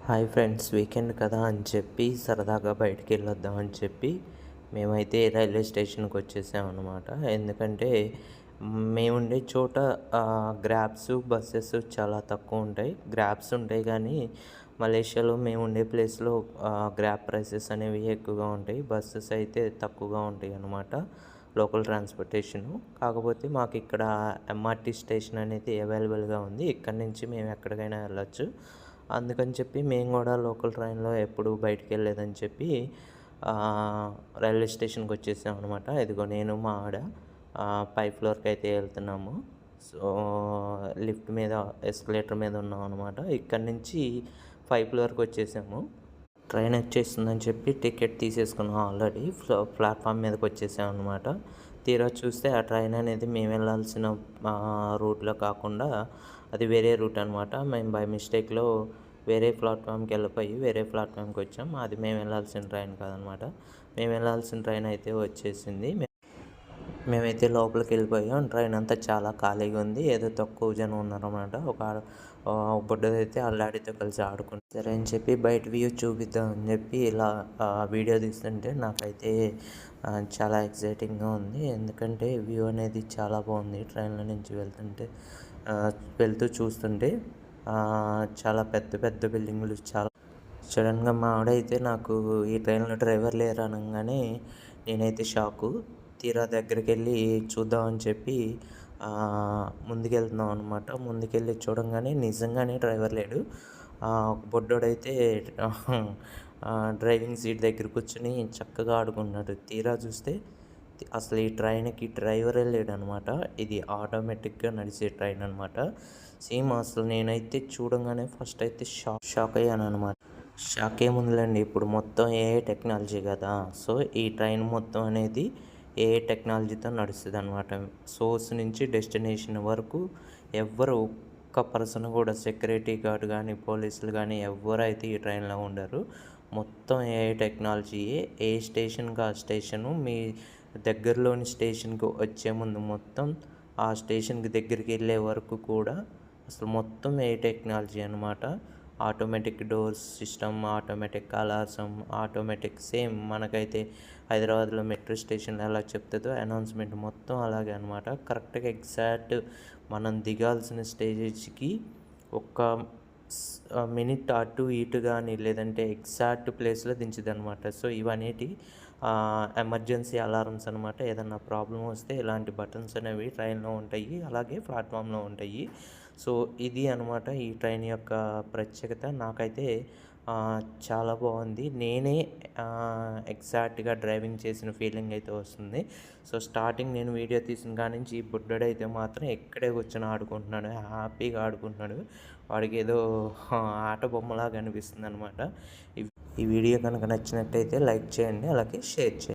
Hi friends, weekend కదా అని చెప్పి సరదాగా బయటికి వెళ్ళొద్దాం అని చెప్పి మేమైతే రైల్వే స్టేషన్కి వచ్చేసామన్నమాట. ఎందుకంటే మేముండే చోట గ్రాబ్స్ బస్సెస్ చాలా తక్కువ ఉంటాయి. గ్రాబ్స్ ఉంటాయి కానీ మలేషియాలో మేముండే ప్లేస్లో గ్రాబ్ ప్రైసెస్ అనేవి ఎక్కువగా ఉంటాయి. బస్సెస్ అయితే తక్కువగా ఉంటాయి అన్నమాట, లోకల్ ట్రాన్స్పోర్టేషను. కాకపోతే మాకు ఇక్కడ ఎంఆర్టీ స్టేషన్ అనేది అవైలబుల్గా ఉంది. ఇక్కడ నుంచి మేము ఎక్కడికైనా వెళ్ళొచ్చు. అందుకని చెప్పి మేము కూడా లోకల్ ట్రైన్లో ఎప్పుడు బయటికి వెళ్ళలేదని చెప్పి రైల్వే స్టేషన్కి వచ్చేసాం అనమాట. ఇదిగో నేను మా ఆవిడ పై ఫ్లోర్కి అయితే వెళ్తున్నాము. సో లిఫ్ట్ మీద ఎస్కలేటర్ మీద ఉన్నాం అనమాట. ఇక్కడి నుంచి 5 ఫ్లోర్కి వచ్చేసాము. ట్రైన్ వచ్చేస్తుందని చెప్పి టికెట్ తీసేసుకున్నాం ఆల్రెడీ. ప్లాట్ఫామ్ మీదకి వచ్చేసాం అనమాట. తీరా చూస్తే ఆ ట్రైన్ అనేది మేము వెళ్ళాల్సిన రూట్లో కాకుండా అది వేరే రూట్ అనమాట. మేము బై మిస్టేక్లో వేరే ప్లాట్ఫామ్కి వెళ్ళిపోయి వేరే ప్లాట్ఫామ్కి వచ్చాం. అది మేము వెళ్ళాల్సిన ట్రైన్ కాదనమాట. మేము వెళ్ళాల్సిన ట్రైన్ అయితే వచ్చేసింది. మేమైతే లోపలికి వెళ్ళిపోయాం. ట్రైన్ అంతా చాలా ఖాళీగా ఉంది. ఏదో తక్కువ జనం ఉన్నారన్నమాట. ఒక బుడ్డదైతే వాళ్ళ డాడీతో కలిసి ఆడుకుంటారు సరే అని చెప్పి బయట వ్యూ చూపిద్దాం అని చెప్పి ఇలా వీడియో తీస్తుంటే నాకైతే చాలా ఎక్సైటింగ్గా ఉంది. ఎందుకంటే వ్యూ అనేది చాలా బాగుంది. ట్రైన్లో నుంచి వెళ్తూ చూస్తుంటే చాలా పెద్ద పెద్ద బిల్డింగులు. చాలా సడన్గా మా ఆవిడైతే నాకు ఈ ట్రైన్లో డ్రైవర్ లేరు అనగానే నేనైతే షాకు. తీరా దగ్గరికి వెళ్ళి చూద్దామని చెప్పి ముందుకెళ్తున్నాం అనమాట. ముందుకెళ్ళి చూడంగానే నిజంగానే డ్రైవర్ లేడు. బొడ్డోడైతే డ్రైవింగ్ సీట్ దగ్గర కూర్చొని చక్కగా ఆడుకున్నాడు. తీరా చూస్తే అసలు ఈ ట్రైన్కి డ్రైవరే లేడనమాట. ఇది ఆటోమేటిక్గా నడిచే ట్రైన్ అనమాట. సేమ్ అసలు నేనైతే చూడంగానే ఫస్ట్ అయితే షాక్ అయ్యాను అనమాట. షాక్ ఏముందిలేండి, ఇప్పుడు మొత్తం ఏఐ టెక్నాలజీ కదా. సో ఈ ట్రైన్ మొత్తం అనేది ఏఐ టెక్నాలజీతో నడుస్తుంది అనమాట. సోర్స్ నుంచి డెస్టినేషన్ వరకు ఒక్క పర్సన్ కూడా, సెక్యూరిటీ గార్డ్ కానీ పోలీసులు కానీ ఎవరైతే ఈ ట్రైన్లో ఉండరు. మొత్తం ఏఐ టెక్నాలజీయే. ఏ స్టేషన్కి ఆ స్టేషను, మీ దగ్గరలోని స్టేషన్కి వచ్చే ముందు మొత్తం ఆ స్టేషన్కి దగ్గరికి వెళ్ళే వరకు కూడా అసలు మొత్తం ఏఐ టెక్నాలజీ అనమాట. Automatic doors system, automatic alarm, automatic same మనకైతే హైదరాబాద్లో మెట్రో స్టేషన్లో ఎలా చెప్తుందో అనౌన్స్మెంట్ మొత్తం అలాగే అనమాట. కరెక్ట్గా ఎగ్జాక్ట్ మనం దిగాల్సిన స్టేజ్కి ఒక్క మినిట్ అటు ఇటు కానీ లేదంటే ఎగ్జాక్ట్ ప్లేస్లో దించుది అనమాట. సో ఇవనేటి ఎమర్జెన్సీ అలారమ్స్ అనమాట. ఏదన్నా ప్రాబ్లం వస్తే ఇలాంటి బటన్స్ అనేవి ట్రైన్లో ఉంటాయి, అలాగే ప్లాట్ఫామ్లో ఉంటాయి. సో ఇది అనమాట ఈ ట్రైన్ యొక్క ప్రత్యేకత. నాకైతే చాలా బాగుంది. నేనే ఎగ్జాక్ట్గా డ్రైవింగ్ చేసిన ఫీలింగ్ అయితే వస్తుంది. సో స్టార్టింగ్ నేను వీడియో తీసిన కాడి నుంచి ఈ బుడ్డోడైతే మాత్రం ఇక్కడే కూర్చొని ఆడుకుంటున్నాడు, హ్యాపీగా ఆడుకుంటున్నాడు. వాడికి ఏదో ఆట బొమ్మలాగా అనిపిస్తుంది అనమాట. ఈ వీడియో కనుక నచ్చినట్టయితే లైక్ చేయండి, అలాగే షేర్ చేయండి.